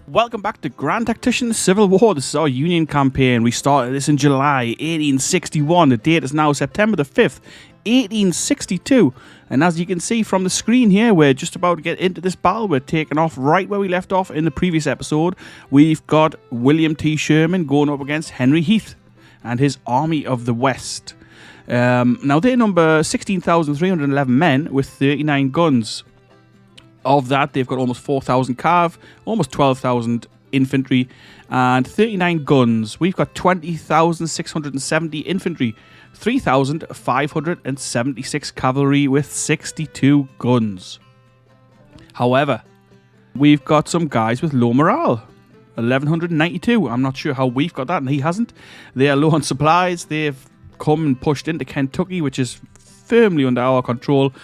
Welcome back to Grand Tactician Civil War. This is our Union campaign. We started this in July 1861. The date is now September the 5th, 1862. And as you can see from the screen here, we're just about to get into this battle. We're taking off right where we left off in the previous episode. We've got William T. Sherman going up against Henry Heath and his Army of the West. Now they number 16,311 men with 39 guns. Of that, they've got almost 4,000 cav, almost 12,000 infantry, and 39 guns. We've got 20,670 infantry, 3,576 cavalry with 62 guns. However, we've got some guys with low morale. 1,192. I'm not sure how we've got that, and he hasn't. They are low on supplies. They've come and pushed into Kentucky, which is firmly under our control.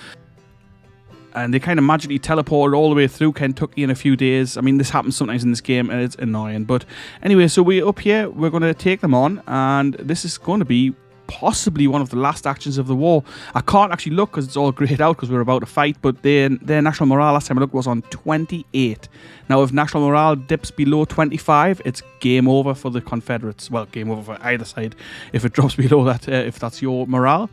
And they kind of magically teleported all the way through Kentucky in a few days. I mean, this happens sometimes in this game, and it's annoying. But anyway, so we're up here. We're going to take them on, and this is going to be possibly one of the last actions of the war. I can't actually look because it's all grayed out because we're about to fight, but their national morale last time I looked was on 28. Now, if national morale dips below 25, it's game over for the Confederates. Well, game over for either side if it drops below that, if that's your morale.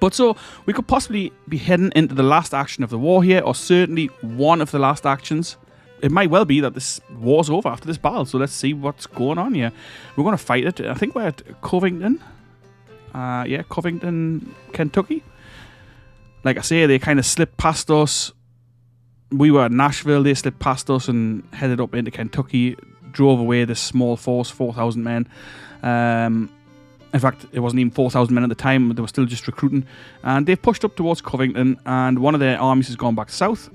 But so, we could possibly be heading into the last action of the war here, or certainly one of the last actions. It might well be that this war's over after this battle, so let's see what's going on here. We're going to fight it. I think we're at Covington. Covington, Kentucky. Like I say, they kind of slipped past us. We were at Nashville, they slipped past us and headed up into Kentucky, drove away this small force, 4,000 men. In fact, it wasn't even 4,000 men at the time, they were still just recruiting. And they've pushed up towards Covington, and one of their armies has gone back south.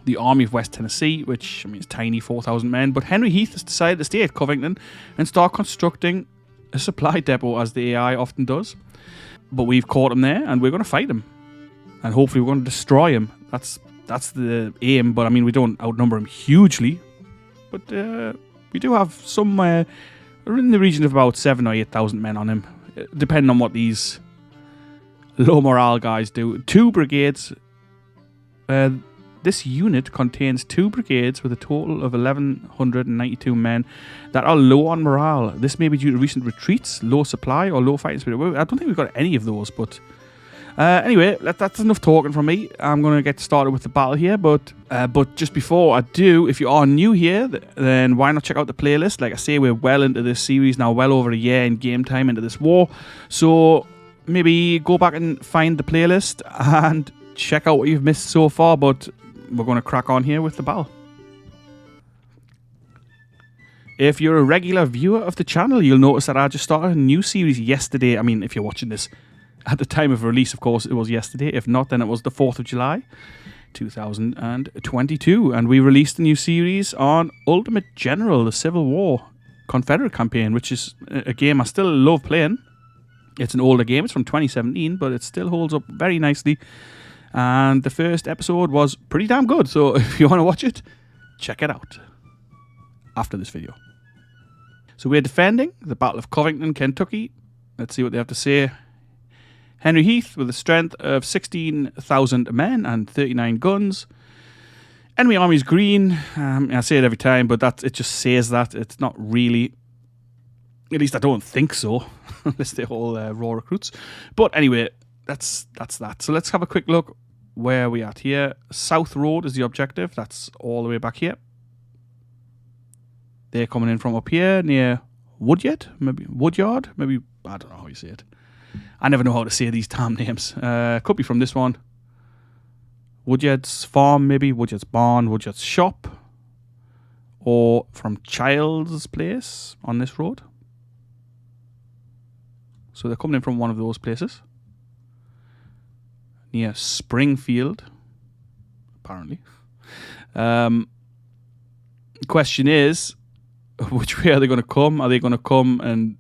The Army of West Tennessee, which, I mean, is tiny, 4,000 men. But Henry Heath has decided to stay at Covington and start constructing a supply depot, as the AI often does. But we've caught him there, and we're going to fight him. And hopefully we're going to destroy him. That's the aim, but I mean, we don't outnumber him hugely. But we do have some... we're in the region of about 7,000 or 8,000 men on him, depending on what these low morale guys do. 2 brigades. This unit contains 2 brigades with a total of 1,192 men that are low on morale. This may be due to recent retreats, low supply, or low fighting spirit. I don't think we've got any of those, but... anyway, that's enough talking from me. I'm going to get started with the battle here, but just before I do, if you are new here, then why not check out the playlist? Like I say, we're well into this series now, well over a year in game time into this war, so maybe go back and find the playlist and check out what you've missed so far, but we're going to crack on here with the battle. If you're a regular viewer of the channel, you'll notice that I just started a new series yesterday. I mean, if you're watching this at the time of release, of course, it was yesterday. If not, then it was the 4th of July, 2022. And we released a new series on Ultimate General, the Civil War Confederate campaign, which is a game I still love playing. It's an older game. It's from 2017, but it still holds up very nicely. And the first episode was pretty damn good. So if you want to watch it, check it out after this video. So we're defending the Battle of Covington, Kentucky. Let's see what they have to say. Henry Heath with a strength of 16,000 men and 39 guns. Enemy army's green. I say it every time, but it just says that. It's not really... At least I don't think so. Unless they're all raw recruits. But anyway, that's that. So let's have a quick look where we at here. South Road is the objective. That's all the way back here. They're coming in from up here near Woodyard. Maybe Woodyard? Maybe, I don't know how you say it. I never know how to say these damn names. Could be from this one. Woodyard's farm, maybe. Woodyard's barn. Woodyard's shop. Or from Child's place on this road. So they're coming in from one of those places. Near Springfield. Apparently. Question is, which way are they going to come? Are they going to come and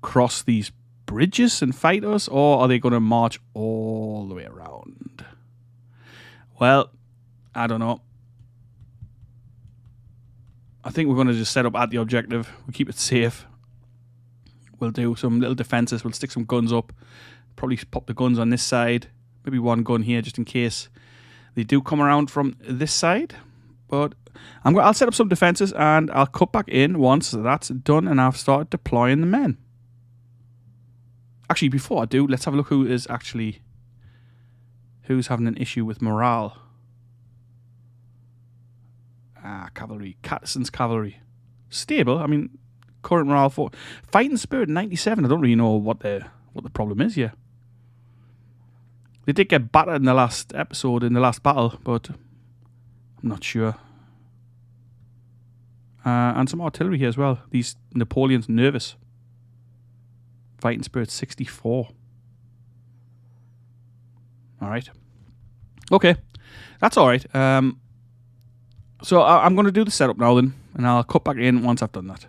cross these bridges and fight us, or are they going to march all the way around? Well, I don't know. I think we're going to just set up at the objective. We'll keep it safe. We'll do some little defenses. We'll stick some guns up. Probably pop the guns on this side. Maybe one gun here just in case they do come around from this side. But I'll set up some defenses and I'll cut back in once that's done and I've started deploying the men. Actually, before I do, let's have a look who's having an issue with morale. Cavalry. Catterson's cavalry. Stable. I mean, current morale for fighting spirit 97. I don't really know what the problem is here. They did get battered in the last episode, in the last battle, but I'm not sure. And some artillery here as well. These Napoleon's nervous. Fighting spirit 64. Alright. Okay. That's alright. So I'm going to do the setup now then, and I'll cut back in once I've done that.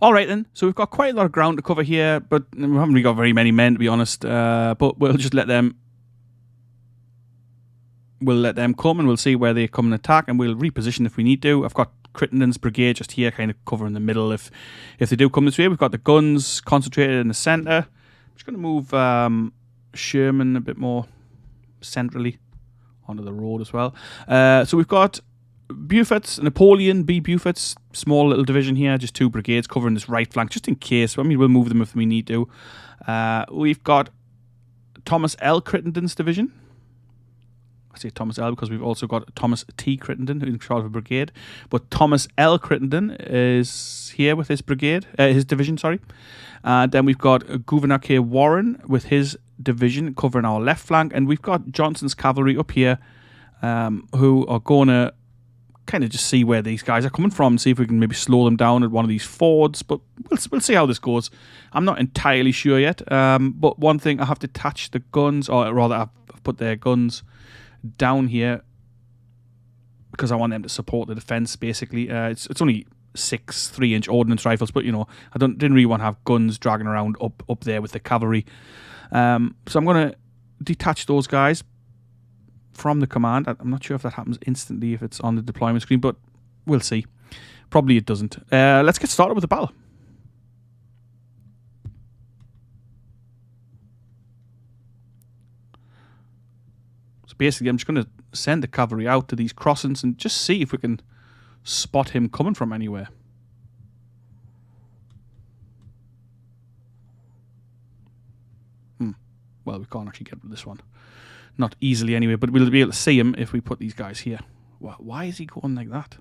Alright then, so we've got quite a lot of ground to cover here, but we haven't really got very many men to be honest, but we'll just let them come and we'll see where they come and attack and we'll reposition if we need to. I've got Crittenden's brigade just here kind of covering the middle if they do come this way. We've got the guns concentrated in the centre. I'm just going to move Sherman a bit more centrally onto the road as well. So we've got Beaufort's, Napoleon, B. Beaufort's, small little division here, just 2 brigades covering this right flank, just in case. I mean, we'll move them if we need to. We've got Thomas L. Crittenden's division. I say Thomas L. because we've also got Thomas T. Crittenden, who's in charge of a brigade. But Thomas L. Crittenden is here with his brigade, his division, sorry. Then we've got Gouverneur K. Warren with his division covering our left flank. And we've got Johnson's cavalry up here, who are going to kind of just see where these guys are coming from and see if we can maybe slow them down at one of these fords. But we'll see how this goes. I'm not entirely sure yet. But one thing, I have to attach the guns, or rather I've put their guns down here because I want them to support the defense basically. It's only 6 3-inch ordnance rifles, but you know, I didn't really want to have guns dragging around up there with the cavalry. So I'm going to detach those guys from the command. I'm not sure if that happens instantly if it's on the deployment screen, but we'll see. Probably it doesn't. Let's get started with the battle. So basically, I'm just going to send the cavalry out to these crossings and just see if we can spot him coming from anywhere. Well, we can't actually get to this one. Not easily anyway, but we'll be able to see him if we put these guys here. Why is he going like that?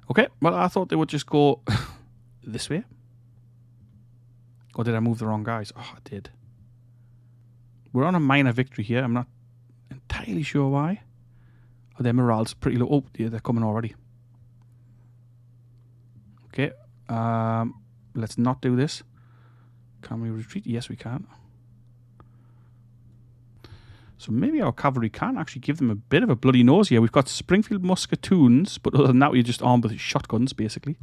Okay, well, I thought they would just go this way. Or did I move the wrong guys? Oh, I did. We're on a minor victory here. I'm not entirely sure why. Oh, their morale's pretty low. Oh, yeah, they're coming already. Okay. Let's not do this. Can we retreat? Yes, we can. So maybe our cavalry can actually give them a bit of a bloody nose here. We've got Springfield musketoons, but other than that, we're just armed with shotguns, basically.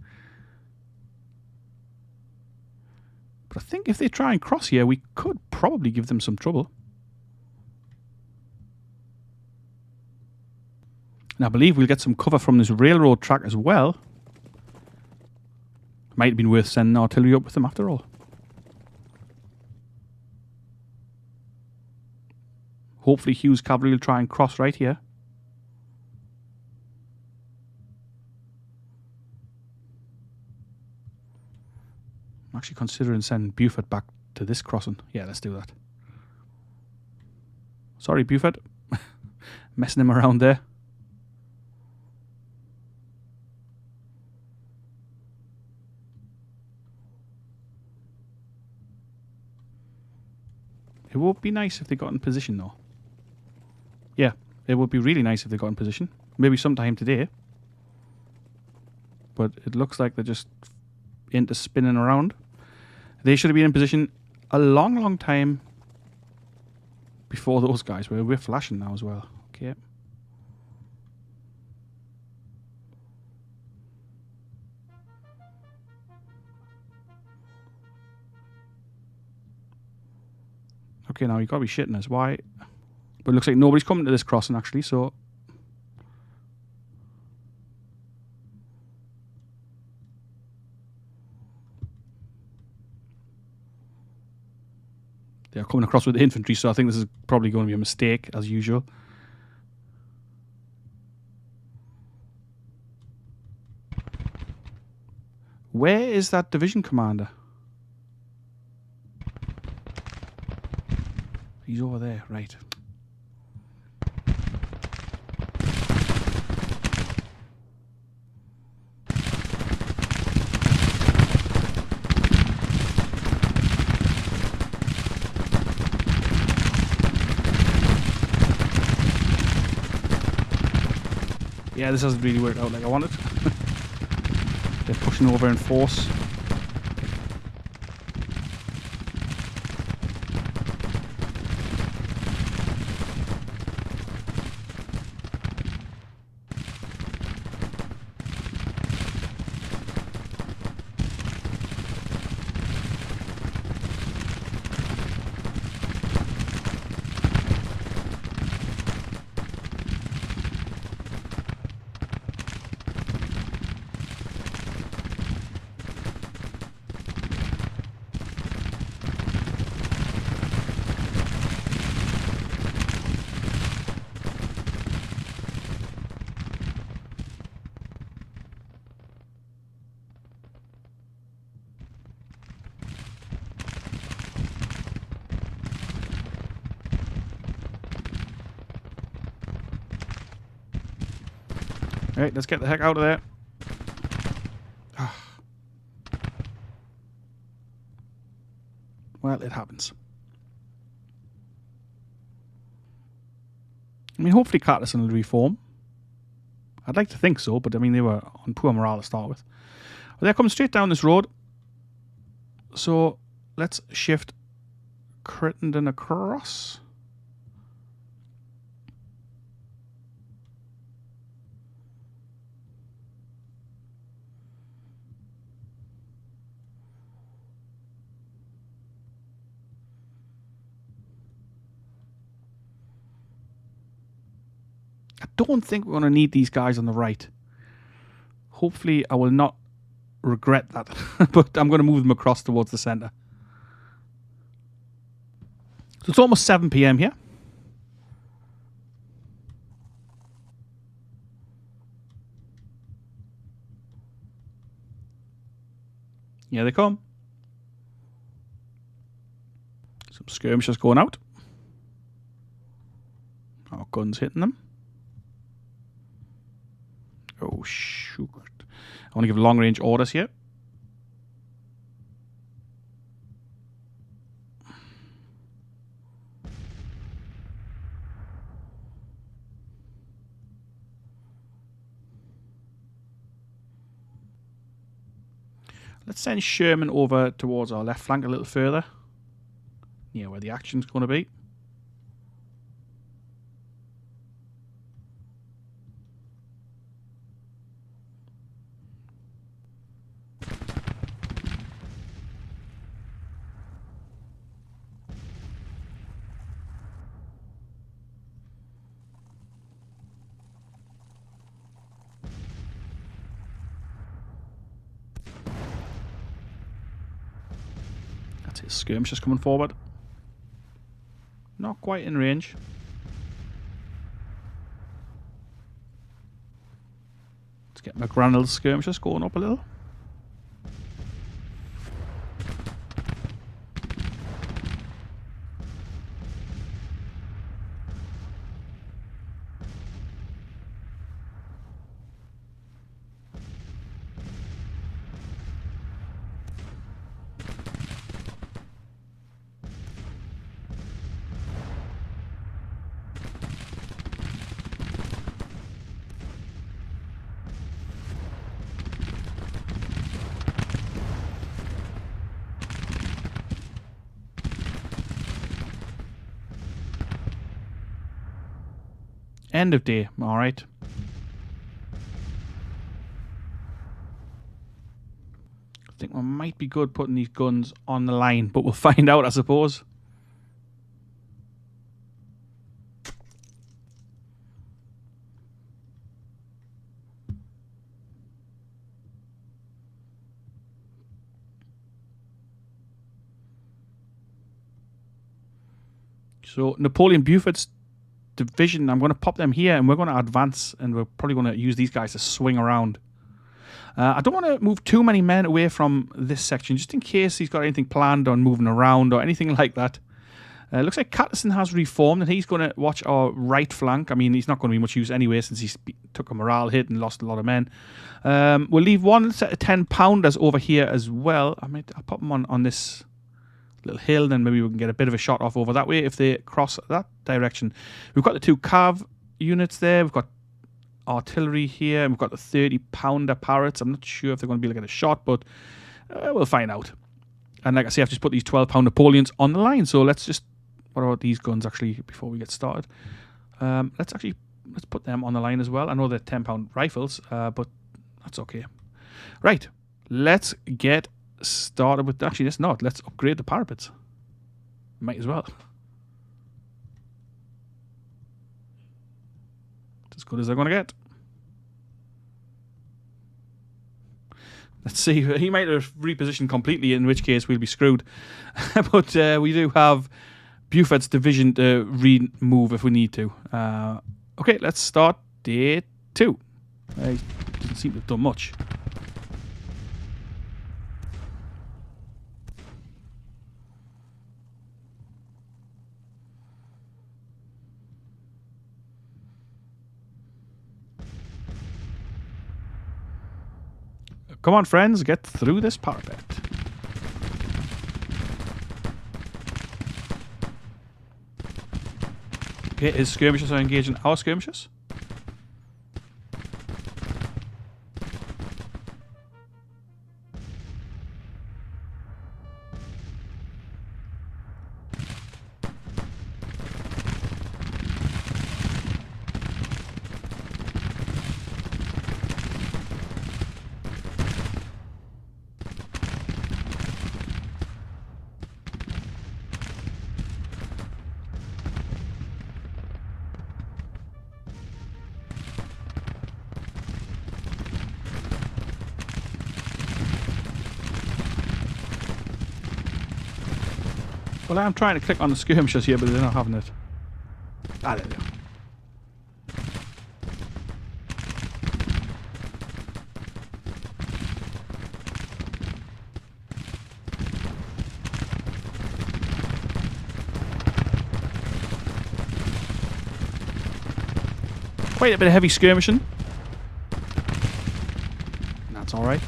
But I think if they try and cross here, we could probably give them some trouble. And I believe we'll get some cover from this railroad track as well. Might have been worth sending artillery up with them after all. Hopefully Hugh's cavalry will try and cross right here. I'm actually considering sending Beaufort back to this crossing. Yeah, let's do that. Sorry, Beaufort. Messing him around there. It would be nice if they got in position, though. Yeah, it would be really nice if they got in position. Maybe sometime today. But it looks like they're just into spinning around. They should have been in position a long, long time before those guys were. We're flashing now as well. Okay. Okay, now you've got to be shitting us. Why? But it looks like nobody's coming to this crossing, actually, so... They're coming across with the infantry, so I think this is probably going to be a mistake, as usual. Where is that division commander? He's over there, right. Yeah, this hasn't really worked out like I wanted. They're pushing over in force. Right, let's get the heck out of there. Well, it happens. I mean, hopefully Carterson will reform. I'd like to think so, but I mean, they were on poor morale to start with. Well, they're coming straight down this road. So let's shift Crittenden across. I don't think we're going to need these guys on the right. Hopefully, I will not regret that. But I'm going to move them across towards the centre. So it's almost 7 p.m. here. Here they come. Some skirmishers going out. Our guns hitting them. Oh, shoot. I want to give long range orders here. Let's send Sherman over towards our left flank a little further. Near where the action's going to be. That's his skirmishers coming forward. Not quite in range. Let's get McGranel's skirmishers going up a little. End of day, alright. I think we might be good putting these guns on the line, but we'll find out, I suppose. So Napoleon Buford's division, I'm going to pop them here, and we're going to advance, and we're probably going to use these guys to swing around. I don't want to move too many men away from this section, just in case he's got anything planned on moving around or anything like that. Looks like Catterson has reformed, and he's going to watch our right flank. I mean, he's not going to be much use anyway, since he took a morale hit and lost a lot of men. We'll leave one set of 10-pounders over here as well. I'll pop them on this little hill, then maybe we can get a bit of a shot off over that way if they cross that direction. We've got the 2 cav units there. We've got artillery here, and we've got the 30-pounder Parrots. I'm not sure if they're going to be able to get a shot, but we'll find out. And like I say, I've just put these 12-pound Napoleons on the line, so let's just... What about these guns, actually, before we get started? Let's put them on the line as well. I know they're 10-pound rifles, but that's okay. Right, let's get started with... Actually, let's not. Let's upgrade the parapets. Might as well. It's as good as they're going to get. Let's see. He might have repositioned completely, in which case we'll be screwed. But we do have Buford's division to remove if we need to. Okay, let's start day 2. He doesn't seem to have done much. Come on, friends, get through this parapet. Okay, his skirmishers are engaging our skirmishers. Well, I'm trying to click on the skirmishers here, but they're not having it. Ah, there we go. Quite a bit of heavy skirmishing. That's alright.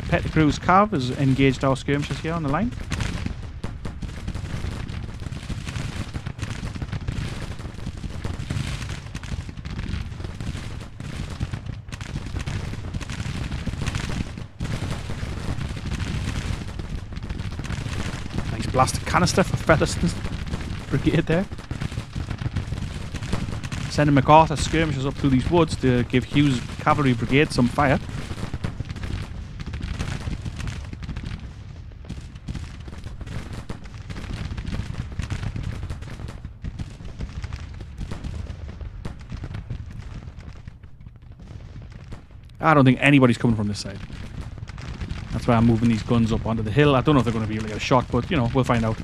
Pettigrew's Cav has engaged our skirmishers here on the line. Nice blasted canister for Featherston's brigade there. Sending MacArthur's skirmishers up through these woods to give Hughes' cavalry brigade some fire. I don't think anybody's coming from this side. That's why I'm moving these guns up onto the hill. I don't know if they're going to be able to get a shot, but, you know, we'll find out.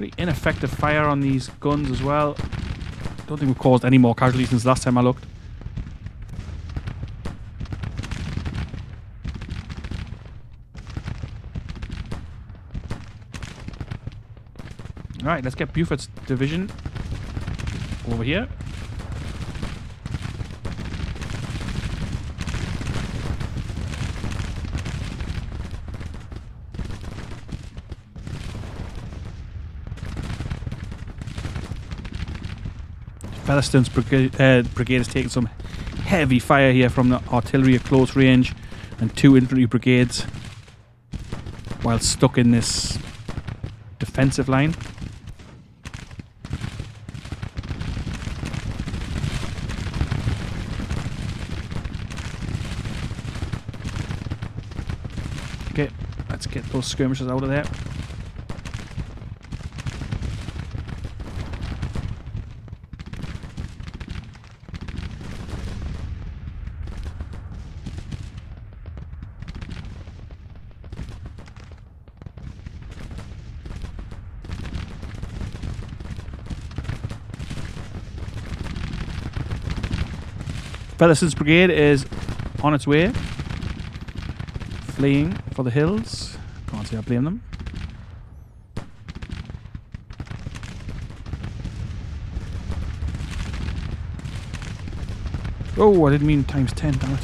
Pretty ineffective fire on these guns as well. Don't think we've caused any more casualties since last time I looked. Alright, let's get Buford's division over here. Featherstone's brigade is taking some heavy fire here from the artillery at close range and 2 infantry brigades while stuck in this defensive line. Okay, let's get those skirmishers out of there. Featherstone's brigade is on its way, fleeing for the hills. Can't say I blame them. Oh, I didn't mean times 10, damn it.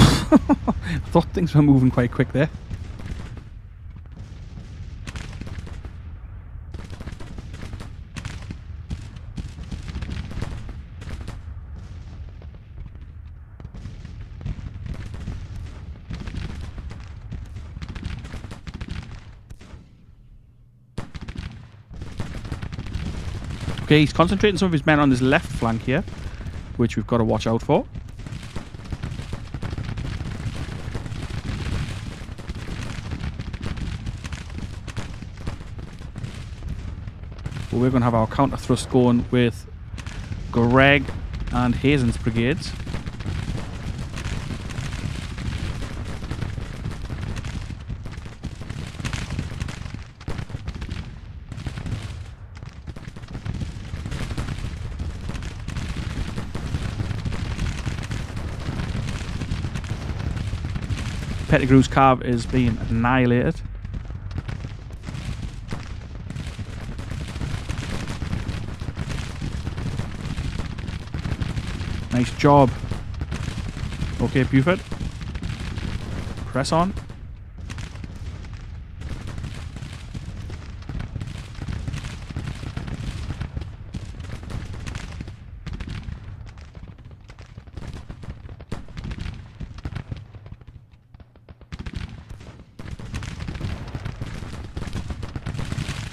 I thought things were moving quite quick there. Okay, he's concentrating some of his men on his left flank here, which we've got to watch out for. But we're going to have our counter thrust going with Gregg and Hazen's brigades. Pettigrew's cav is being annihilated. Nice job. Okay, Buford. Press on.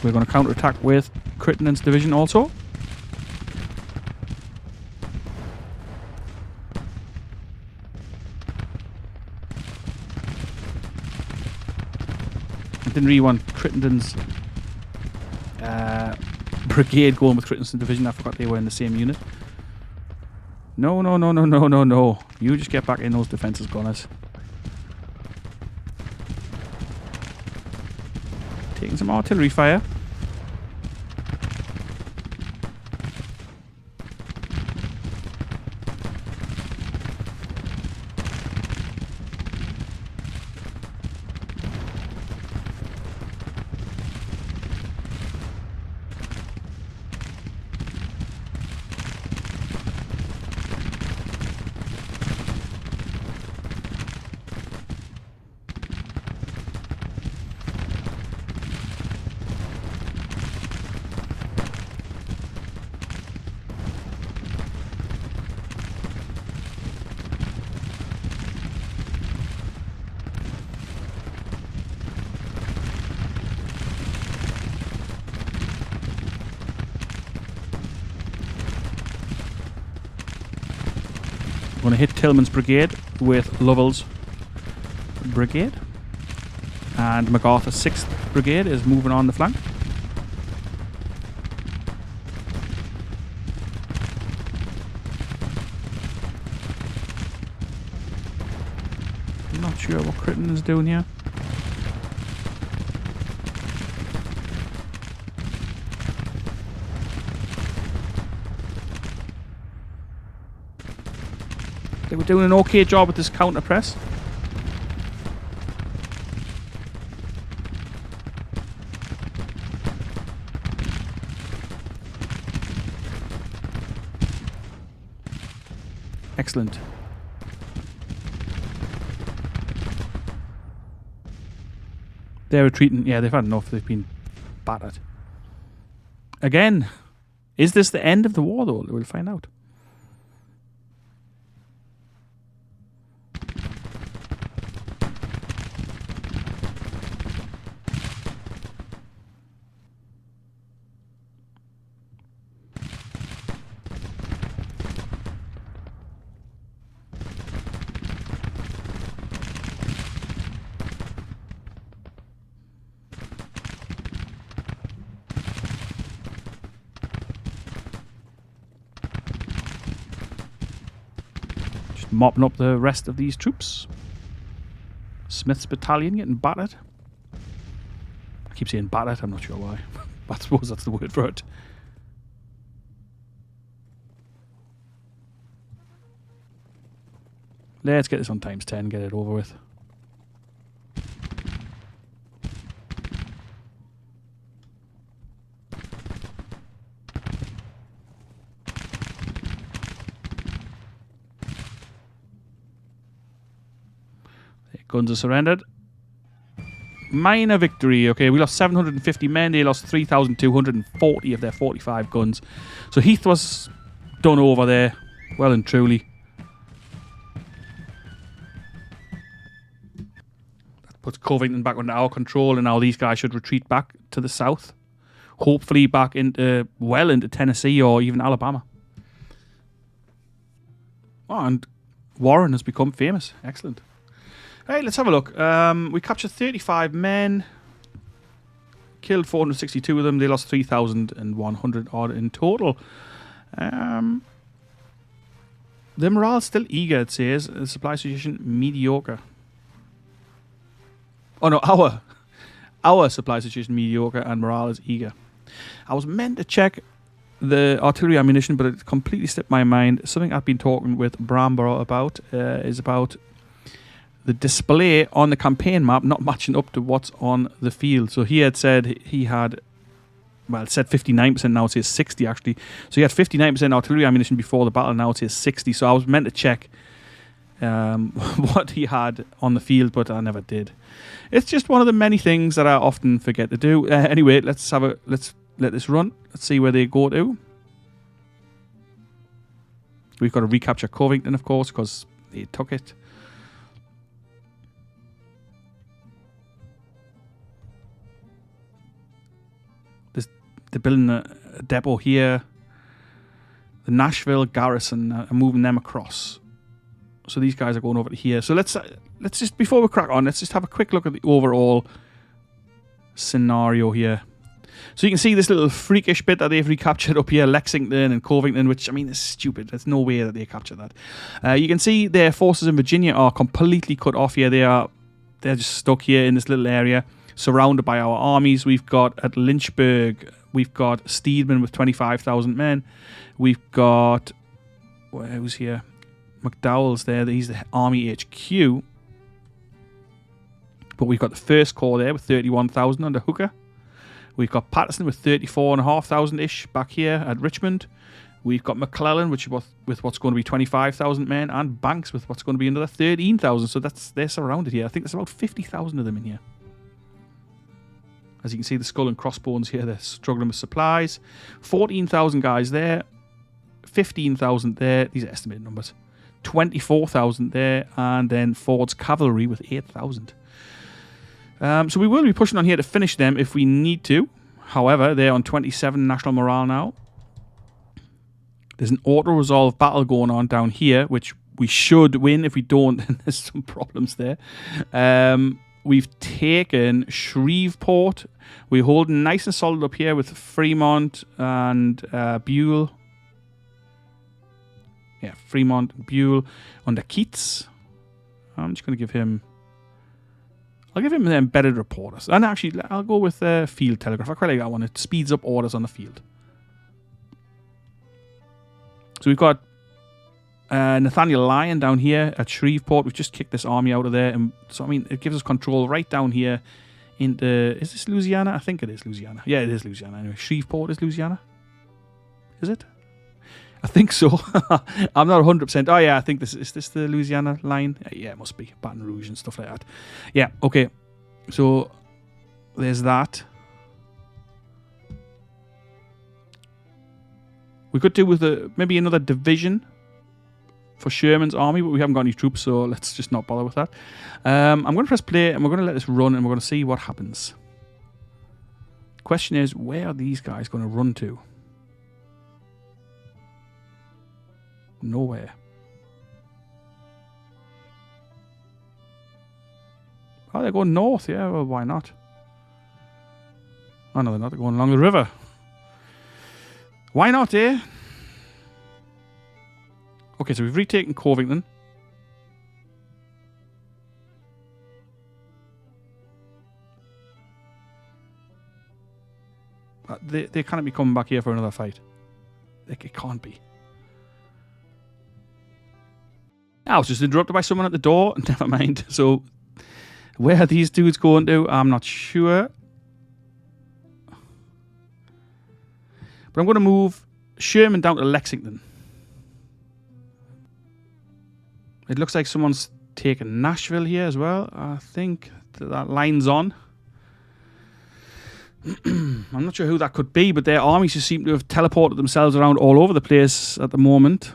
We're going to counter-attack with Crittenden's division also. I didn't really want Crittenden's brigade going with Crittenden's division. I forgot they were in the same unit. No, no, no, no, no, no, no. You just get back in those defences, gunners. Taking some artillery fire. Going to hit Tillman's brigade with Lovell's brigade, and MacArthur's 6th brigade is moving on the flank. I'm not sure what Crittenden's doing here. we're doing an okay job with this counter press. Excellent. They're retreating. Yeah, they've had enough. They've been battered. Again, is this the end of the war, though? We'll find out. Mopping up the rest of these troops. Smith's battalion getting battered. I keep saying battered, I'm not sure why. I suppose that's the word for it. Let's get this on times 10, get it over with. Guns are surrendered. Minor victory. Okay, we lost 750 men. They lost 3,240 of their 45 guns. So Heath was done over there. Well and truly. That puts Covington back under our control, and now these guys should retreat back to the south. Hopefully back into, well into Tennessee or even Alabama. Oh, and Warren has become famous. Excellent. Right, let's have a look. We captured 35 men. Killed 462 of them. They lost 3,100 odd in total. The morale's still eager, it says. The supply situation, mediocre. Oh no, our supply situation, mediocre, and morale is eager. I was meant to check the artillery ammunition, but it completely slipped my mind. Something I've been talking with Bramborough about is about the display on the campaign map not matching up to what's on the field. So he had said he had, well, it said 59%, now it says 60 actually. So he had 59% artillery ammunition before the battle, now it says 60. So I was meant to check what he had on the field, but I never did. It's just one of the many things that I often forget to do. Anyway, let's let this run. Let's see where they go to. We've got to recapture Covington, of course, because they took it. They're building a depot here. The Nashville garrison are moving them across. So these guys are going over to here. So let's just, before we crack on, let's just have a quick look at the overall scenario here. So you can see this little freakish bit that they've recaptured up here, Lexington and Covington, which, I mean, is stupid. There's no way that they captured that. You can see their forces in Virginia are completely cut off here. They're just stuck here in this little area, surrounded by our armies. We've got at Lynchburg, we've got Steedman with 25,000 men. We've got, who's here? McDowell's there. He's the Army HQ. But we've got the 1st Corps there with 31,000 under Hooker. We've got Patterson with 34,500-ish back here at Richmond. We've got McClellan, with what's going to be 25,000 men, and Banks with what's going to be another 13,000. So they're surrounded here. I think there's about 50,000 of them in here. As you can see, the skull and crossbones here, they're struggling with supplies. 14,000 guys there. 15,000 there. These are estimated numbers. 24,000 there. And then Ford's cavalry with 8,000. So we will be pushing on here to finish them if we need to. However, they're on 27 national morale now. There's an auto-resolve battle going on down here, which we should win. If we don't, then there's some problems there. We've taken Shreveport. We're holding nice and solid up here with Fremont and Buell. Yeah, Fremont and Buell under Keats. I'm just going to give him... I'll give him the embedded reporters. And actually, I'll go with Field Telegraph. I quite like that one. It speeds up orders on the field. So we've got Nathaniel Lyon down here at Shreveport. We've just kicked this army out of there. And so, I mean, it gives us control right down here into... Is this Louisiana? I think it is Louisiana. Yeah, it is Louisiana. Anyway, Shreveport is Louisiana. Is it? I think so. I'm not 100%. Oh, yeah, I think this... Is this the Louisiana line? Yeah, it must be. Baton Rouge and stuff like that. Yeah, okay. So, there's that. We could do with maybe another division for Sherman's army, but we haven't got any troops, so let's just not bother with that. I'm going to press play, and we're going to let this run, and we're going to see what happens. Question is, where are these guys going to run to? Nowhere. Oh, they're going north. Yeah, well, why not? Oh, no, they're not. They're going along the river. Why not, eh? Okay, so we've retaken Covington. They can't be coming back here for another fight. It can't be. I was just interrupted by someone at the door. Never mind. So, where are these dudes going to? I'm not sure. But I'm going to move Sherman down to Lexington. It looks like someone's taken Nashville here as well. I think that line's on. I'm not sure who that could be, but their armies just seem to have teleported themselves around all over the place at the moment.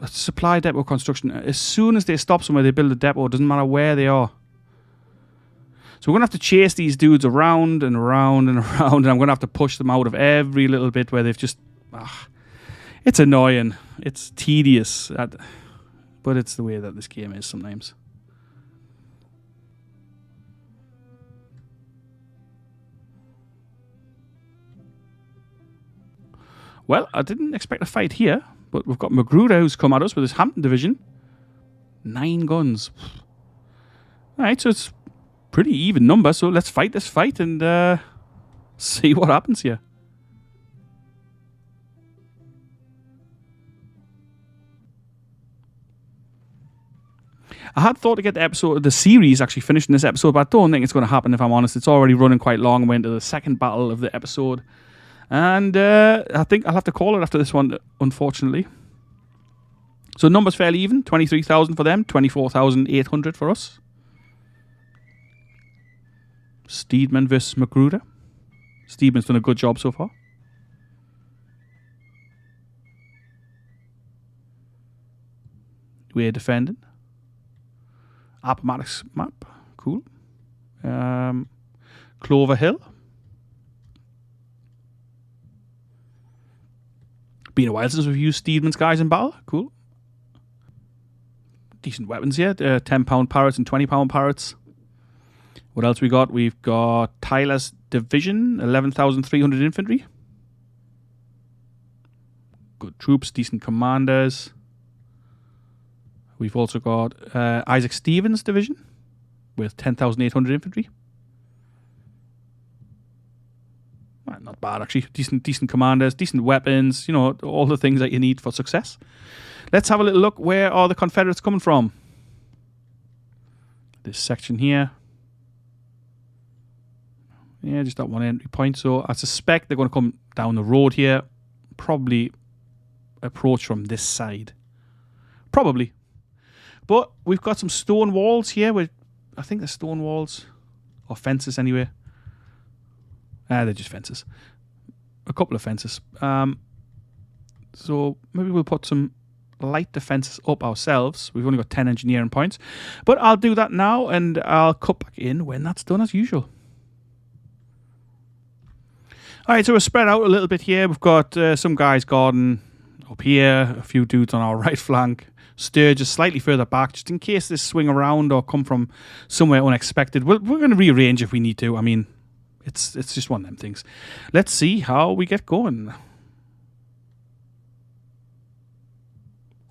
Supply depot construction. As soon as they stop somewhere, they build a depot. It doesn't matter where they are. So we're going to have to chase these dudes around and around and around, and I'm going to have to push them out of every little bit where they've just... it's annoying. It's tedious. But it's the way that this game is sometimes. Well, I didn't expect a fight here. But we've got Magruder who's come at us with his Hampton division. 9 guns. Alright, so it's pretty even number. So let's fight this fight and see what happens here. I had thought to get the series actually finished in this episode, but I don't think it's going to happen if I'm honest. It's already running quite long. We're into the second battle of the episode. And I think I'll have to call it after this one, unfortunately. So numbers fairly even. 23,000 for them. 24,800 for us. Steedman versus Magruder. Steedman's done a good job so far. We're defending. Appomattox map. Cool. Clover Hill. Been a while since we've used Steedman's guys in battle. Cool. Decent weapons here. 10-pound parrots and 20-pound parrots. What else we got? We've got Tyler's division. 11,300 infantry. Good troops. Decent commanders. We've also got Isaac Stevens' division with 10,800 infantry. Well, not bad, actually. Decent commanders, decent weapons, you know, all the things that you need for success. Let's have a little look. Where are the Confederates coming from? This section here. Yeah, just that one entry point. So I suspect they're going to come down the road here. Probably approach from this side. Probably. But we've got some stone walls here. I think they're stone walls. Or fences, anyway. They're just fences. A couple of fences. So maybe we'll put some light defenses up ourselves. We've only got 10 engineering points. But I'll do that now, and I'll cut back in when that's done as usual. Alright, so we're spread out a little bit here. We've got some guys guarding up here. A few dudes on our right flank. Sturgis slightly further back, just in case they swing around or come from somewhere unexpected. We're going to rearrange if we need to. I mean... It's just one of them things. Let's see how we get going.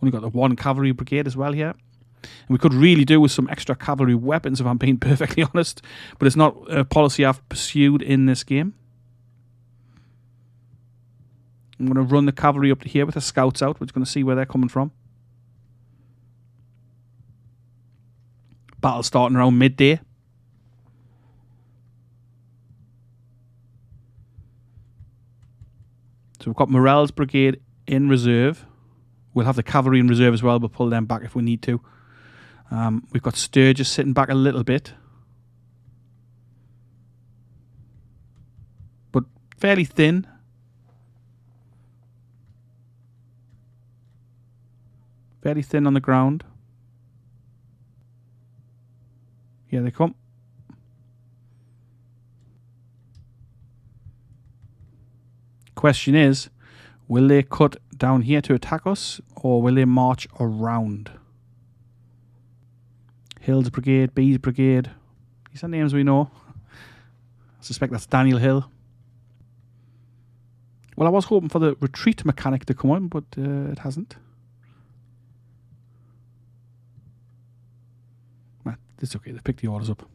Only got the 1 cavalry brigade as well here. And we could really do with some extra cavalry weapons, if I'm being perfectly honest. But it's not a policy I've pursued in this game. I'm going to run the cavalry up to here with the scouts out. We're just going to see where they're coming from. Battle starting around midday. So we've got Morell's brigade in reserve. We'll have the cavalry in reserve as well. We'll pull them back if we need to. We've got Sturgis sitting back a little bit. But fairly thin. Fairly thin on the ground. Here they come. Question is, will they cut down here to attack us, or will they march around? Hill's brigade, B's brigade. These are names we know. I suspect that's Daniel Hill. Well, I was hoping for the retreat mechanic to come on, but it hasn't. It's okay, they've picked the orders up.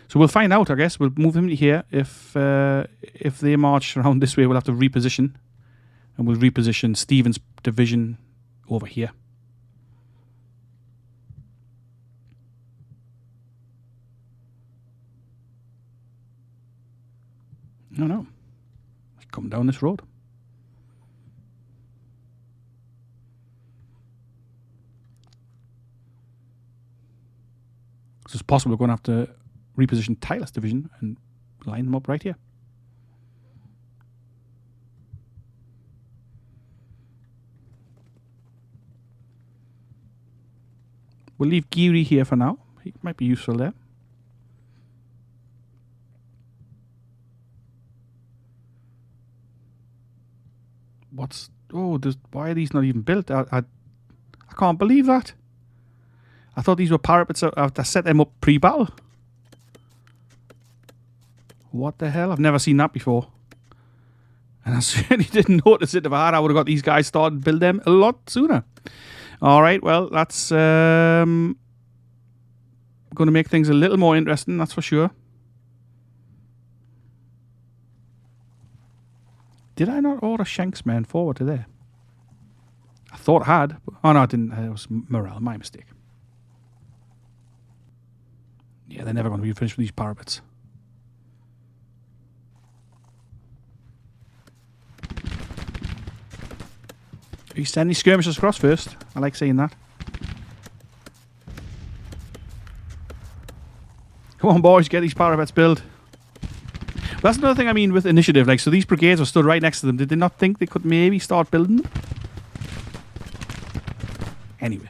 So we'll find out, I guess. We'll move them to here. If they march around this way, we'll have to reposition. And we'll reposition Stephen's division over here. No. Come down this road. So it's possible we're going to have to reposition Tyler's division and line them up right here. We'll leave Geary here for now. He might be useful there. Why are these not even built? I can't believe that. I thought these were parapets. I set them up pre-battle. What the hell? I've never seen that before. And I certainly didn't notice it. If I had, I would have got these guys started to build them a lot sooner. All right, well, that's going to make things a little more interesting, that's for sure. Did I not order Shank's men forward to there? I thought I had. Oh, no, I didn't. It was morale. My mistake. Yeah, they're never going to be finished with these parapets. Are you sending skirmishers across first? I like saying that. Come on, boys, get these parapets built. That's another thing I mean with initiative. Like, so these brigades were stood right next to them. Did they not think they could maybe start building them? Anyway.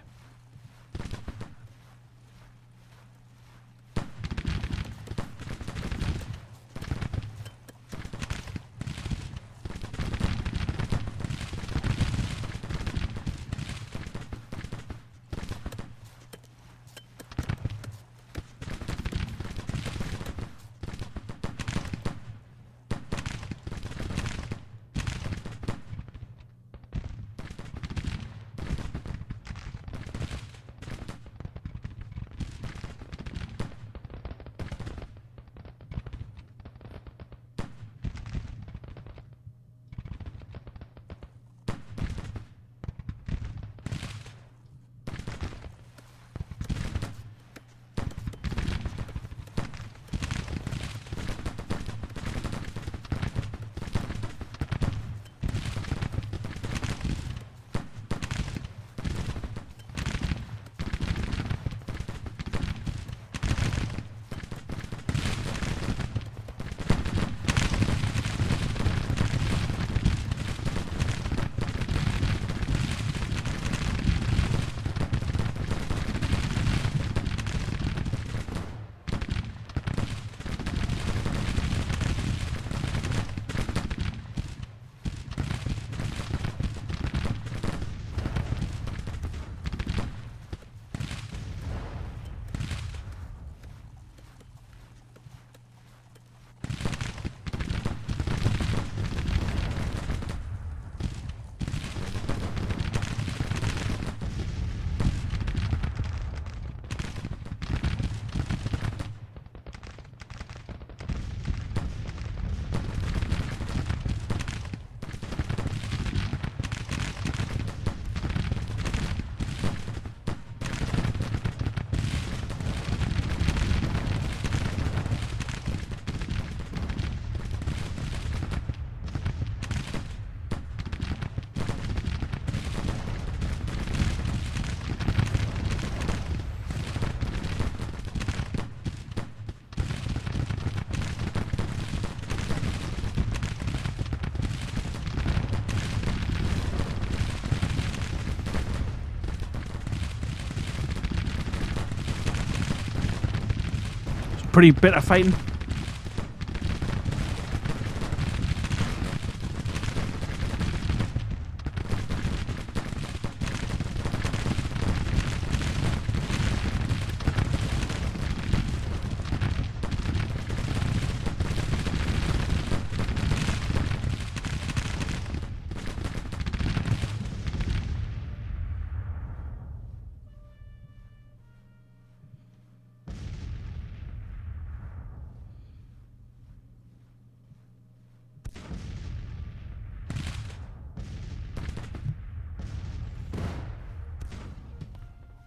pretty bitter fighting.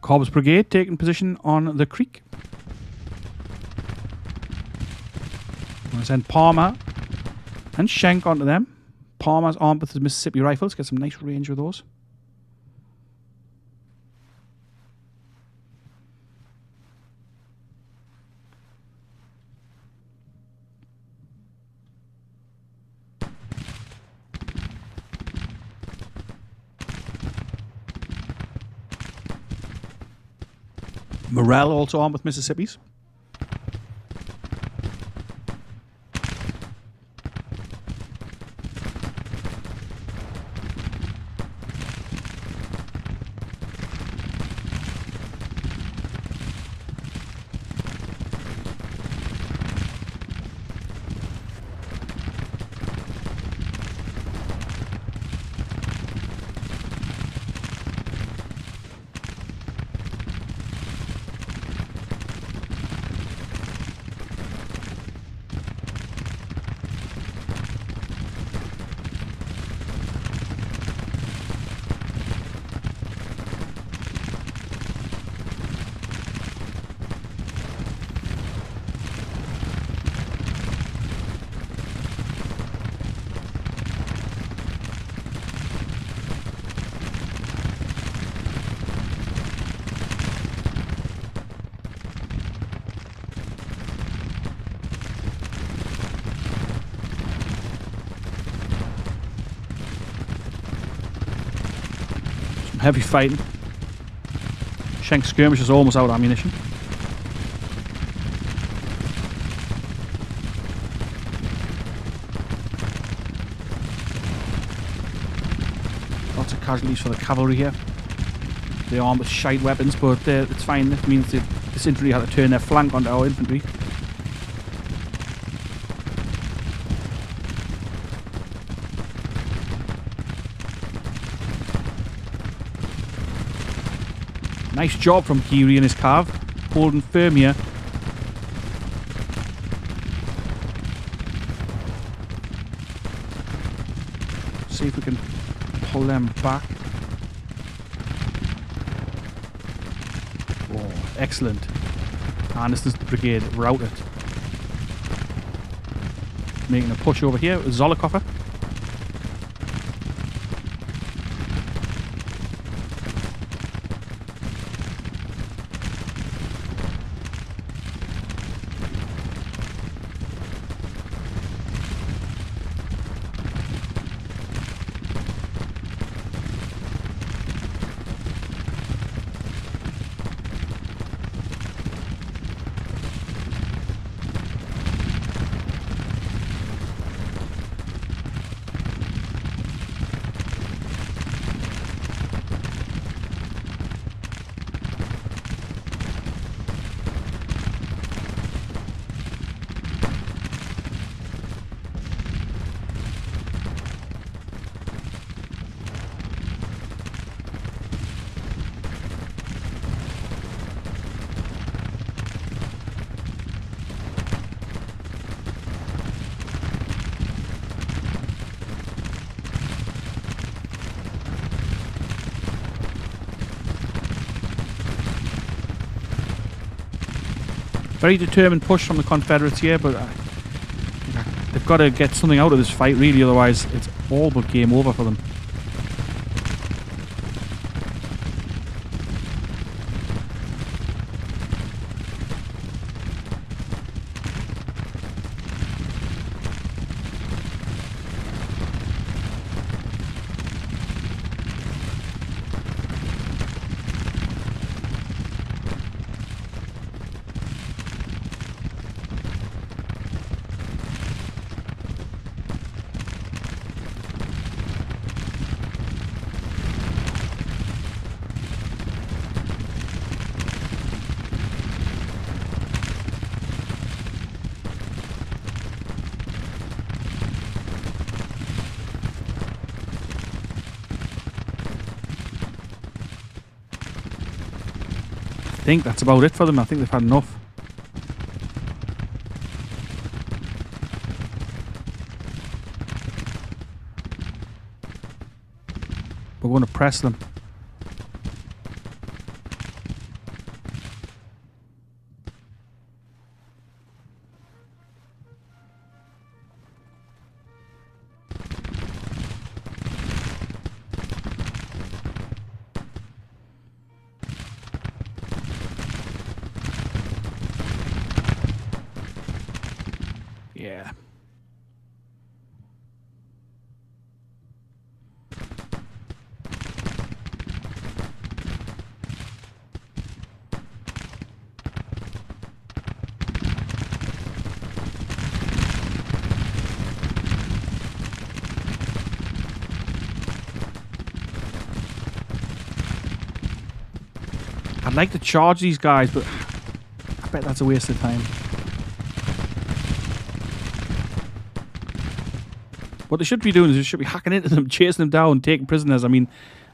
Cobb's Brigade taking position on the creek. I'm going to send Palmer and Schenk onto them. Palmer's armed with his Mississippi rifles. Get some nice range with those. Morrell also armed with Mississippis. Heavy fighting. Schenk's skirmish is almost out of ammunition. Lots of casualties for the cavalry here. They're armed with shite weapons, but it's fine. That means this infantry had to turn their flank onto our infantry. Nice job from Geary and his cav, holding firm here. See if we can pull them back. Oh, excellent. Anderson's the brigade routed. Making a push over here with Zollikoffer. Very determined push from the Confederates here, but they've got to get something out of this fight, really, otherwise it's all but game over for them. think that's about it for them. I think they've had enough. We're going to press them. Yeah. I'd like to charge these guys, but I bet that's a waste of time. What they should be doing is they should be hacking into them, chasing them down, taking prisoners. I mean,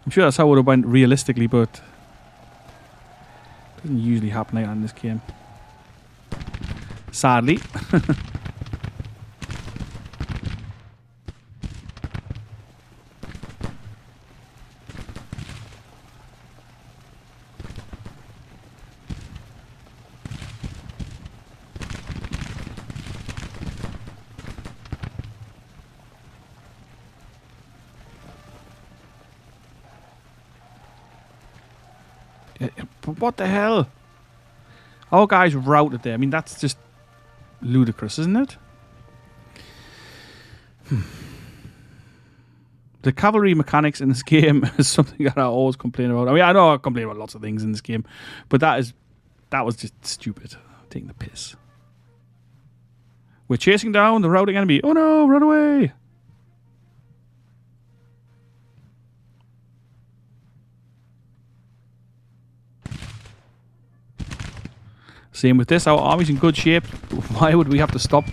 I'm sure that's how it would have went realistically, but it doesn't usually happen like that in this game. Sadly. But what the hell? Our guys routed there. I mean, that's just ludicrous, isn't it? The cavalry mechanics in this game is something that I always complain about. I mean, I know I complain about lots of things in this game, but that was just stupid. Taking the piss. We're chasing down the routing enemy. Oh no, run away! Same with this. Our army's in good shape. Why would we have to stop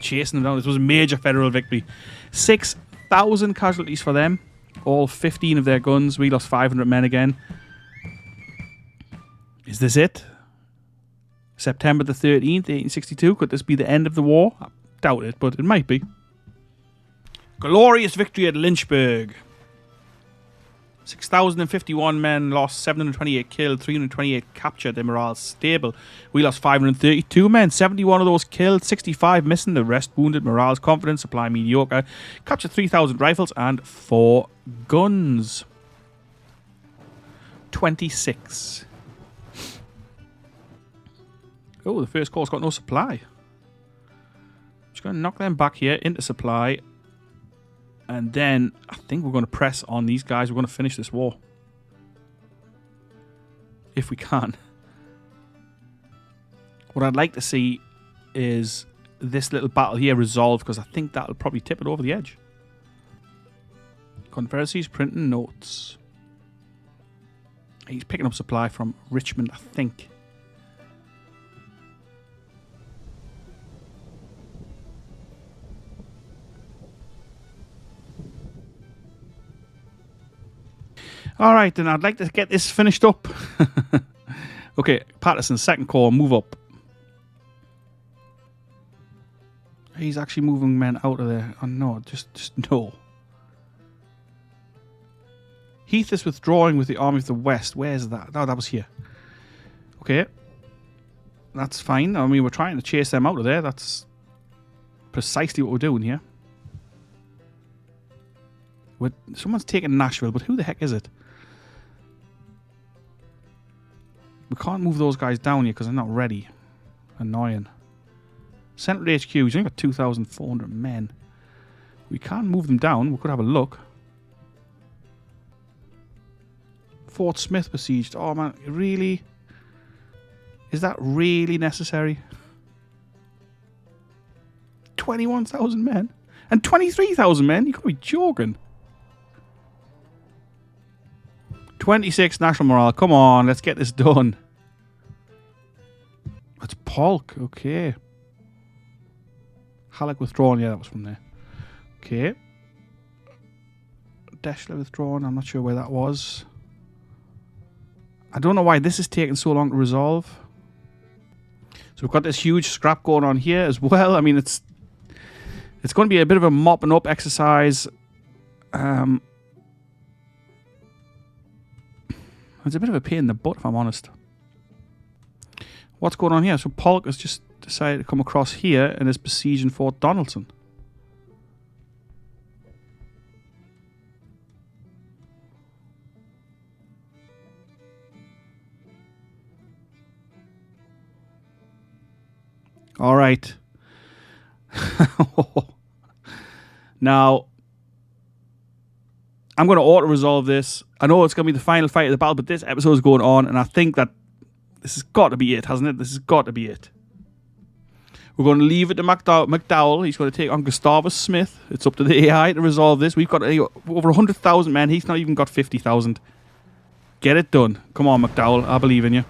chasing them down? This was a major federal victory. 6,000 casualties for them. All 15 of their guns. We lost 500 men again. Is this it? September the 13th, 1862. Could this be the end of the war? I doubt it, but it might be. Glorious victory at Lynchburg. 6,051 men lost, 728 killed, 328 captured. Their morale stable. We lost 532 men, 71 of those killed, 65 missing, the rest wounded. Morale's confident, supply mediocre. Captured 3,000 rifles and 4 guns. 26. Oh, the first corps got no supply. Just going to knock them back here into supply. And then I think we're going to press on these guys. We're going to finish this war. If we can. What I'd like to see is this little battle here resolved, because I think that'll probably tip it over the edge. Confederacy's printing notes. He's picking up supply from Richmond, I think. Alright, then I'd like to get this finished up. Okay, Patterson, second corps, move up. He's actually moving men out of there. Oh no, just no. Heath is withdrawing with the Army of the West. Where is that? Oh, that was here. Okay. That's fine. I mean, we're trying to chase them out of there. That's precisely what we're doing here. Someone's taking Nashville, but who the heck is it? We can't move those guys down yet because they're not ready. Annoying. Central HQ, he's only got 2,400 men. We can't move them down. We could have a look. Fort Smith besieged. Oh man, really? Is that really necessary? 21,000 men? And 23,000 men? You gotta be joking. 26 national morale. Come on, let's get this done. That's Polk. Okay. Halleck withdrawn. Yeah, that was from there. Okay. Deschler withdrawn. I'm not sure where that was. I don't know why this is taking so long to resolve. So we've got this huge scrap going on here as well. I mean, it's going to be a bit of a mopping up exercise. It's a bit of a pain in the butt, if I'm honest. What's going on here? So Pollock has just decided to come across here and is besieging Fort Donaldson. All right. Now, I'm going to auto-resolve this. I know it's going to be the final fight of the battle, but this episode is going on, and I think that this has got to be it, hasn't it? This has got to be it. We're going to leave it to McDowell. He's going to take on Gustavus Smith. It's up to the AI to resolve this. We've got over 100,000 men. He's not even got 50,000. Get it done. Come on, McDowell. I believe in you.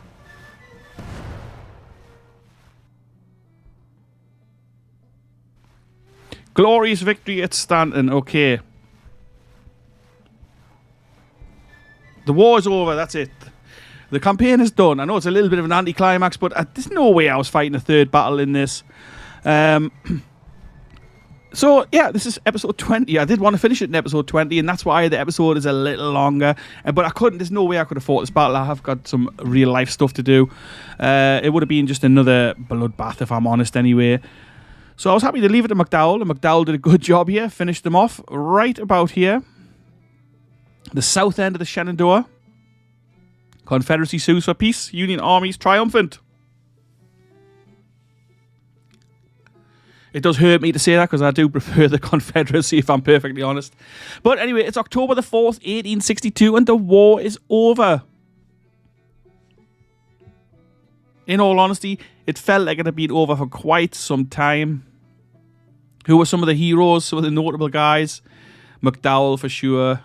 Glorious victory at Stanton. Okay. The war is over. That's it. The campaign is done. I know it's a little bit of an anticlimax, but there's no way I was fighting a third battle in this. So, yeah, this is episode 20. I did want to finish it in episode 20, and that's why the episode is a little longer. But I couldn't. There's no way I could have fought this battle. I have got some real-life stuff to do. It would have been just another bloodbath, if I'm honest, anyway. So I was happy to leave it to McDowell, and McDowell did a good job here. Finished them off right about here. The south end of the Shenandoah. Confederacy sues for peace. Union armies triumphant. It does hurt me to say that because I do prefer the Confederacy, if I'm perfectly honest. But anyway, it's October the 4th, 1862, and the war is over. In all honesty, it felt like it had been over for quite some time. Who were some of the heroes, some of the notable guys? McDowell, for sure.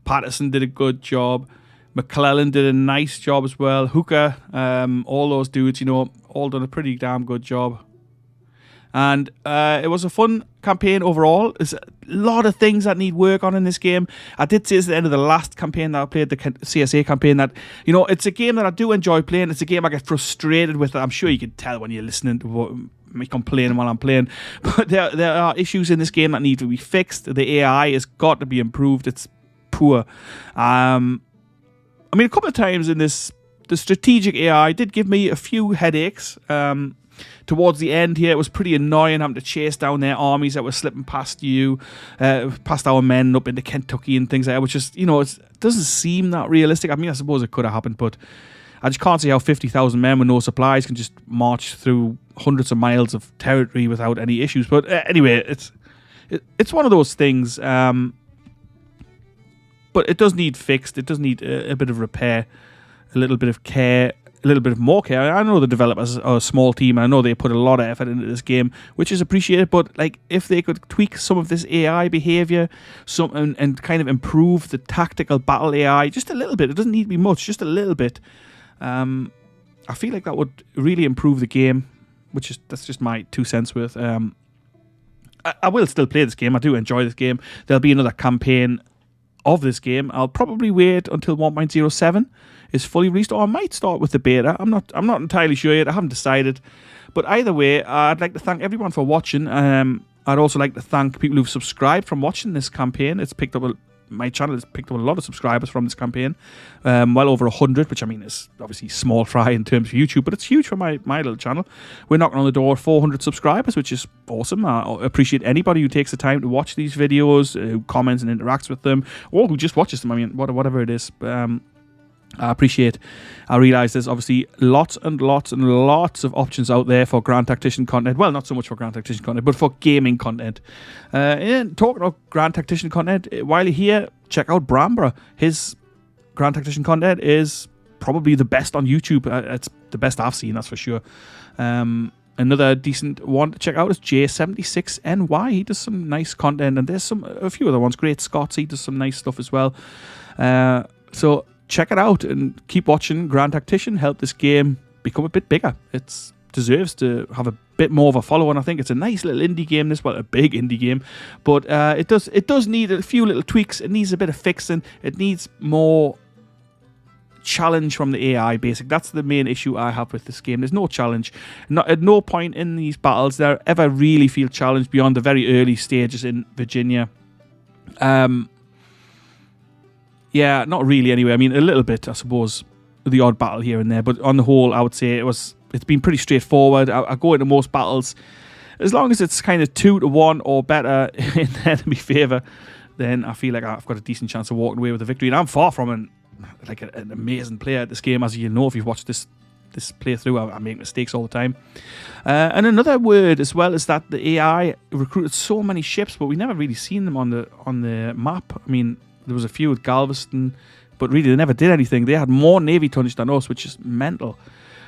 Patterson did a good job. McClellan did a nice job as well. Hooker, all those dudes, you know, all done a pretty damn good job. And it was a fun campaign overall. There's a lot of things that need work on in this game. I did say this at the end of the last campaign that I played, the CSA campaign, that, you know, it's a game that I do enjoy playing. It's a game I get frustrated with. I'm sure you can tell when you're listening to me complaining while I'm playing. But there are issues in this game that need to be fixed. The AI has got to be improved. It's poor. I mean, a couple of times in this, the strategic AI did give me a few headaches. Towards the end here, it was pretty annoying having to chase down their armies that were slipping past you, past our men up into Kentucky and things like that, which just, you know, it doesn't seem that realistic. I mean, I suppose it could have happened, but I just can't see how 50,000 men with no supplies can just march through hundreds of miles of territory without any issues. But anyway, it's one of those things. But it does need fixed. It does need a bit of repair, a little bit of care, a little bit of more care. I know the developers are a small team. I know they put a lot of effort into this game, which is appreciated. But like, if they could tweak some of this AI behavior, and kind of improve the tactical battle AI just a little bit. It doesn't need to be much, just a little bit. I feel like that would really improve the game. That's just my 2 cents worth. I will still play this game. I do enjoy this game. There'll be another campaign of this game. I'll probably wait until 1.07 is fully released, or I might start with the beta. I'm not entirely sure yet. I haven't decided. But either way, I'd like to thank everyone for watching. I'd also like to thank people who've subscribed from watching this campaign. My channel has picked up a lot of subscribers from this campaign. Well over 100, which I mean is obviously small fry in terms of YouTube, but it's huge for my little channel. We're knocking on the door of 400 subscribers, which is awesome. I appreciate anybody who takes the time to watch these videos, who comments and interacts with them, or who just watches them. I mean, whatever it is. I realise there's obviously lots and lots and lots of options out there for Grand Tactician content. Well, not so much for Grand Tactician content, but for gaming content. And talking about Grand Tactician content, while you're here, check out Brambra. His Grand Tactician content is probably the best on YouTube. It's the best I've seen, that's for sure. Another decent one to check out is J76NY. He does some nice content, and there's a few other ones. Great Scots, he does some nice stuff as well. So check it out and keep watching Grand Tactician. Help this game become a bit bigger. It deserves to have a bit more of a following. I think it's a nice little indie game. A big indie game, but it does need a few little tweaks. It needs a bit of fixing. It needs more challenge from the AI. Basic. That's the main issue I have with this game. There's no challenge. Not at no point in these battles there ever really feel challenged beyond the very early stages in Virginia. Yeah, not really anyway. I mean, a little bit, I suppose, the odd battle here and there, but on the whole, I would say it's been pretty straightforward. I go into most battles, as long as it's kind of 2-1 or better in their to be favour, then I feel like I've got a decent chance of walking away with a victory. And I'm far from an amazing player at this game, as you know if you've watched this playthrough. I make mistakes all the time. And another word as well is that the AI recruited so many ships, but we never really seen them on the map. I mean, there was a few at Galveston, but really they never did anything. They had more Navy tonnage than us, which is mental.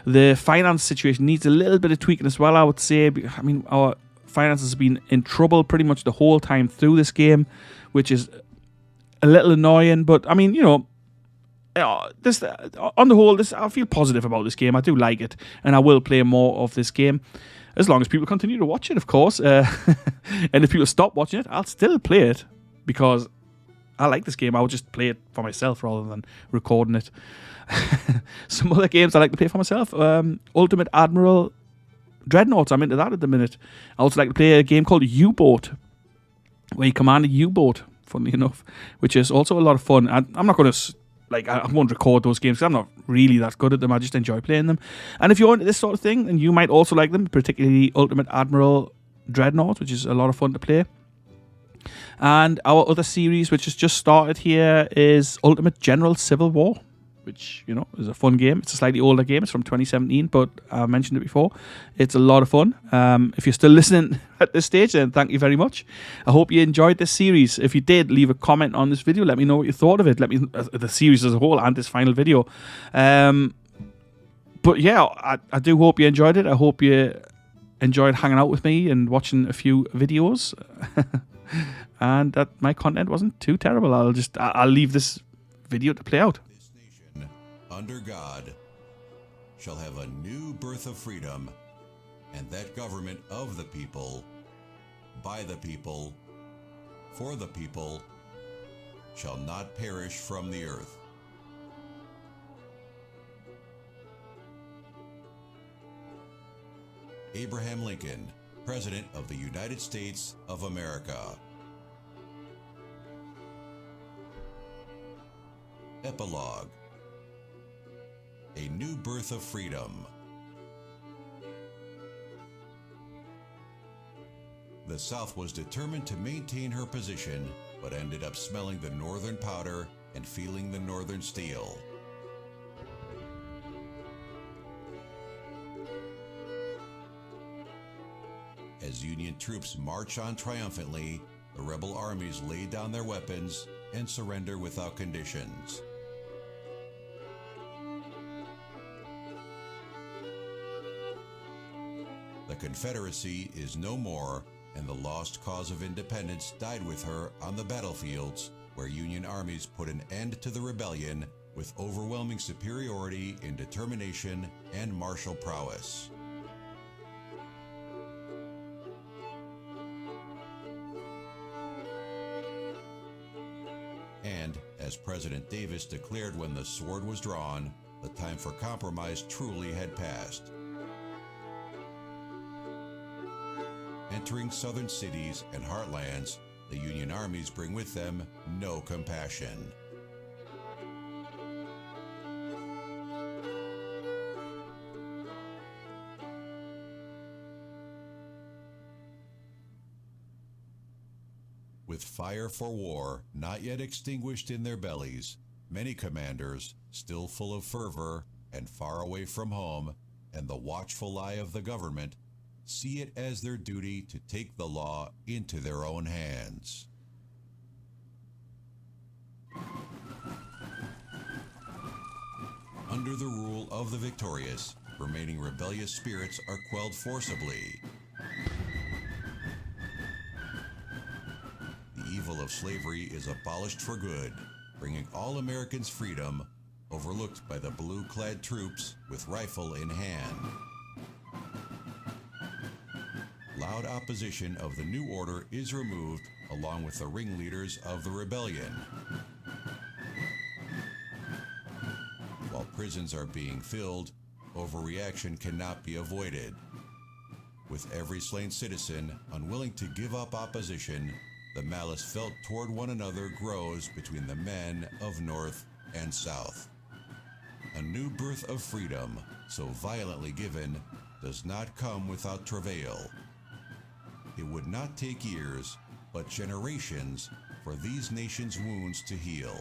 The finance situation needs a little bit of tweaking as well, I would say. I mean, our finances have been in trouble pretty much the whole time through this game, which is a little annoying. But, I mean, you know, this on the whole, I feel positive about this game. I do like it, and I will play more of this game, as long as people continue to watch it, of course. And if people stop watching it, I'll still play it, because I like this game. I would just play it for myself rather than recording it. Some other games I like to play for myself. Ultimate Admiral Dreadnoughts. I'm into that at the minute. I also like to play a game called U-Boat, where you command a U-Boat, funnily enough, which is also a lot of fun. I'm not going to... I won't record those games because I'm not really that good at them. I just enjoy playing them. And if you're into this sort of thing, then you might also like them, particularly Ultimate Admiral Dreadnought, which is a lot of fun to play. And our other series, which has just started here, is Ultimate General Civil War, which, you know, is a fun game. It's a slightly older game. It's from 2017, but I mentioned it before. It's a lot of fun. If you're still listening at this stage, then thank you very much. I hope you enjoyed this series. If you did, leave a comment on this video. Let me know what you thought of it. Let me the series as a whole and this final video. But yeah, I do hope you enjoyed it. I hope you enjoyed hanging out with me and watching a few videos. And that my content wasn't too terrible. I'll leave this video to play out. This nation, under God, shall have a new birth of freedom, and that government of the people, by the people, for the people, shall not perish from the earth. Abraham Lincoln, President of the United States of America. Epilogue. A new birth of freedom. The South was determined to maintain her position, but ended up smelling the Northern powder and feeling the Northern steel. As Union troops march on triumphantly, the rebel armies lay down their weapons and surrender without conditions. The Confederacy is no more, and the lost cause of independence died with her on the battlefields, where Union armies put an end to the rebellion with overwhelming superiority in determination and martial prowess. And, as President Davis declared when the sword was drawn, the time for compromise truly had passed. Entering southern cities and heartlands, the Union armies bring with them no compassion. With fire for war not yet extinguished in their bellies, many commanders, still full of fervor and far away from home, and the watchful eye of the government, see it as their duty to take the law into their own hands. Under the rule of the victorious, remaining rebellious spirits are quelled forcibly. The evil of slavery is abolished for good, bringing all Americans freedom, overlooked by the blue-clad troops with rifle in hand. Loud opposition of the new order is removed, along with the ringleaders of the rebellion. prisons are being filled, overreaction cannot be avoided. With every slain citizen unwilling to give up opposition, the malice felt toward one another grows between the men of North and South. A new birth of freedom, so violently given, does not come without travail. It would not take years, but generations, for these nations' wounds to heal.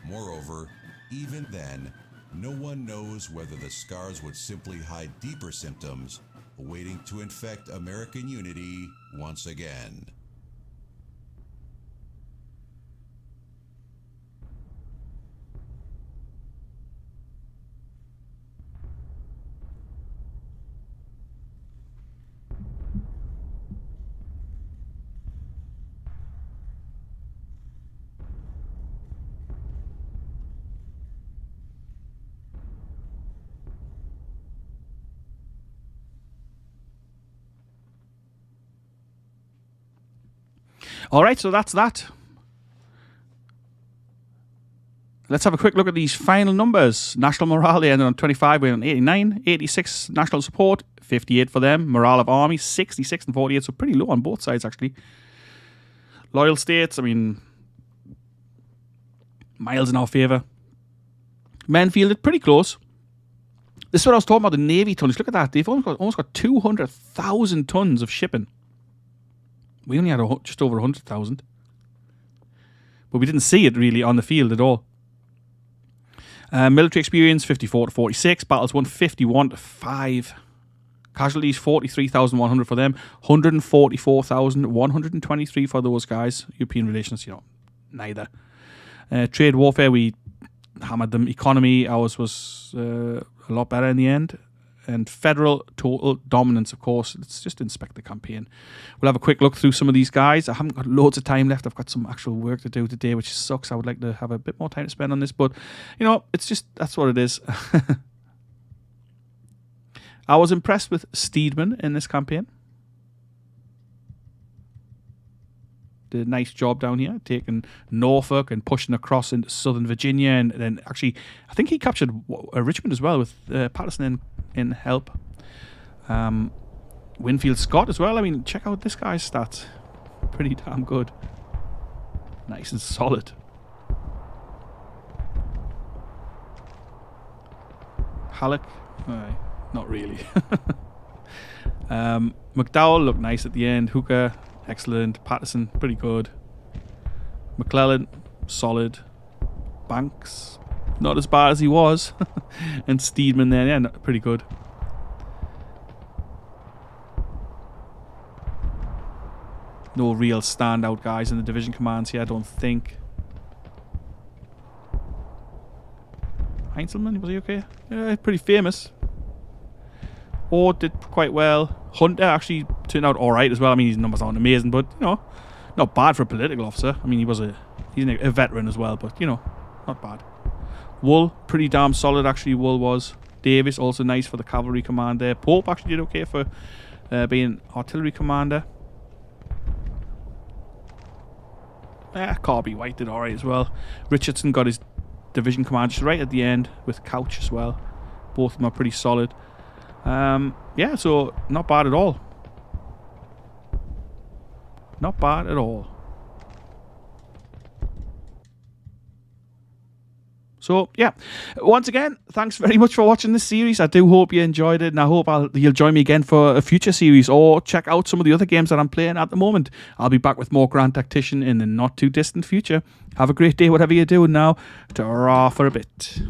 Moreover, even then, no one knows whether the scars would simply hide deeper symptoms, waiting to infect American unity once again. All right, so that's that. Let's have a quick look at these final numbers. National morale, they ended on 25, we're on 89. 86 national support, 58 for them. Morale of army, 66 and 48, so pretty low on both sides, actually. Loyal states, I mean, miles in our favour. Men fielded pretty close. This is what I was talking about, the Navy tonnage. Look at that. They've almost got 200,000 tons of shipping. We only had just over 100,000. But we didn't see it really on the field at all. Military experience, 54 to 46. Battles won, 51 to 5. Casualties, 43,100 for them. 144,123 for those guys. European relations, neither. Trade warfare, we hammered them. Economy, ours was a lot better in the end. And federal total dominance, of course. Let's just inspect the campaign. We'll have a quick look through some of these guys. I haven't got loads of time left. I've got some actual work to do today, which sucks. I would like to have a bit more time to spend on this, but it's just, that's what it is. I was impressed with Steedman in this campaign. Did a nice job down here, taking Norfolk and pushing across into southern Virginia, and then actually, I think he captured Richmond as well with Patterson in help. Winfield Scott as well. I mean, check out this guy's stats. Pretty damn good. Nice and solid. Halleck? Not really. McDowell looked nice at the end. Hooker, excellent. Patterson, pretty good. McClellan, solid. Banks, not as bad as he was. And Steedman there, yeah, pretty good. No real standout guys in the division commands here, I don't think. Heinzelman, was he okay? Yeah, pretty famous. Ord did quite well. Hunter actually turned out alright as well. I mean, his numbers aren't amazing, but, not bad for a political officer. I mean, he's a veteran as well, but, not bad. Wool, pretty damn solid actually, Wool was. Davis, also nice for the cavalry commander. Pope actually did okay for being artillery commander. Corby White did alright as well. Richardson got his division command just right at the end with Couch as well. Both of them are pretty solid. Yeah, so not bad at all. Not bad at all. So, yeah, once again, thanks very much for watching this series. I do hope you enjoyed it, and I hope you'll join me again for a future series, or check out some of the other games that I'm playing at the moment. I'll be back with more Grand Tactician in the not too distant future. Have a great day, whatever you're doing now. Ta-ra for a bit.